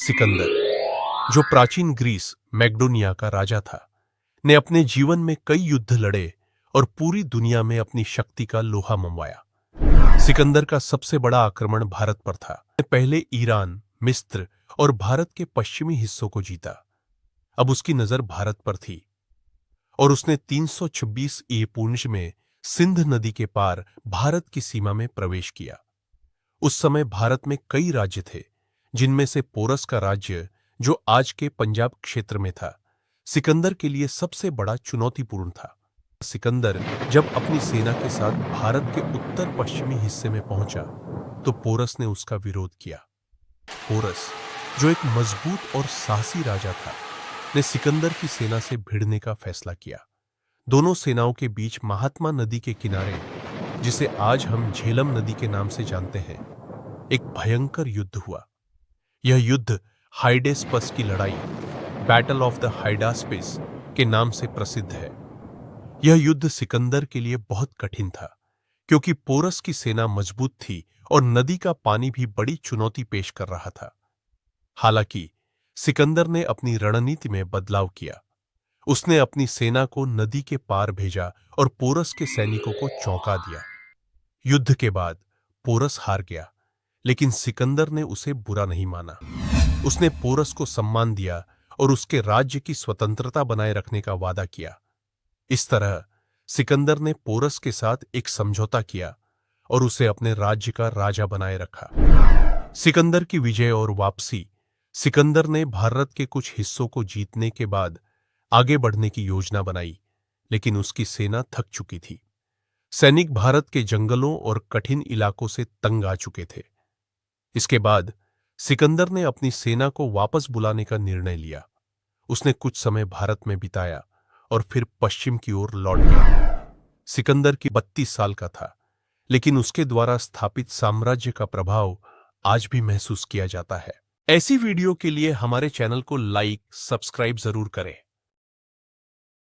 सिकंदर, जो प्राचीन ग्रीस मैक्डोनिया का राजा था, ने अपने जीवन में कई युद्ध लड़े और पूरी दुनिया में अपनी शक्ति का लोहा मनवाया। सिकंदर का सबसे बड़ा आक्रमण भारत पर था। पहले ईरान, मिस्र और भारत के पश्चिमी हिस्सों को जीता। अब उसकी नजर भारत पर थी और उसने 326 ईसा में सिंध नदी के पार भारत की सीमा में प्रवेश किया। उस समय भारत में कई राज्य थे, जिनमें से पोरस का राज्य, जो आज के पंजाब क्षेत्र में था, सिकंदर के लिए सबसे बड़ा चुनौतीपूर्ण था। सिकंदर जब अपनी सेना के साथ भारत के उत्तर पश्चिमी हिस्से में पहुंचा, तो पोरस ने उसका विरोध किया। पोरस, जो एक मजबूत और साहसी राजा था, ने सिकंदर की सेना से भिड़ने का फैसला किया। दोनों सेनाओं के बीच महात्मा नदी के किनारे, जिसे आज हम झेलम नदी के नाम से जानते हैं, एक भयंकर युद्ध हुआ। यह युद्ध हाइडेस्पस की लड़ाई, बैटल ऑफ द हाइडास्पिस के नाम से प्रसिद्ध है। यह युद्ध सिकंदर के लिए बहुत कठिन था, क्योंकि पोरस की सेना मजबूत थी और नदी का पानी भी बड़ी चुनौती पेश कर रहा था। हालांकि सिकंदर ने अपनी रणनीति में बदलाव किया। उसने अपनी सेना को नदी के पार भेजा और पोरस के सैनिकों को चौंका दिया। युद्ध के बाद पोरस हार गया, लेकिन सिकंदर ने उसे बुरा नहीं माना। उसने पोरस को सम्मान दिया और उसके राज्य की स्वतंत्रता बनाए रखने का वादा किया। इस तरह सिकंदर ने पोरस के साथ एक समझौता किया और उसे अपने राज्य का राजा बनाए रखा। सिकंदर की विजय और वापसी। सिकंदर ने भारत के कुछ हिस्सों को जीतने के बाद आगे बढ़ने की योजना बनाई, लेकिन उसकी सेना थक चुकी थी। सैनिक भारत के जंगलों और कठिन इलाकों से तंग आ चुके थे। इसके बाद सिकंदर ने अपनी सेना को वापस बुलाने का निर्णय लिया। उसने कुछ समय भारत में बिताया और फिर पश्चिम की ओर लौट गया। सिकंदर की 32 साल का था, लेकिन उसके द्वारा स्थापित साम्राज्य का प्रभाव आज भी महसूस किया जाता है। ऐसी वीडियो के लिए हमारे चैनल को लाइक, सब्सक्राइब जरूर करें।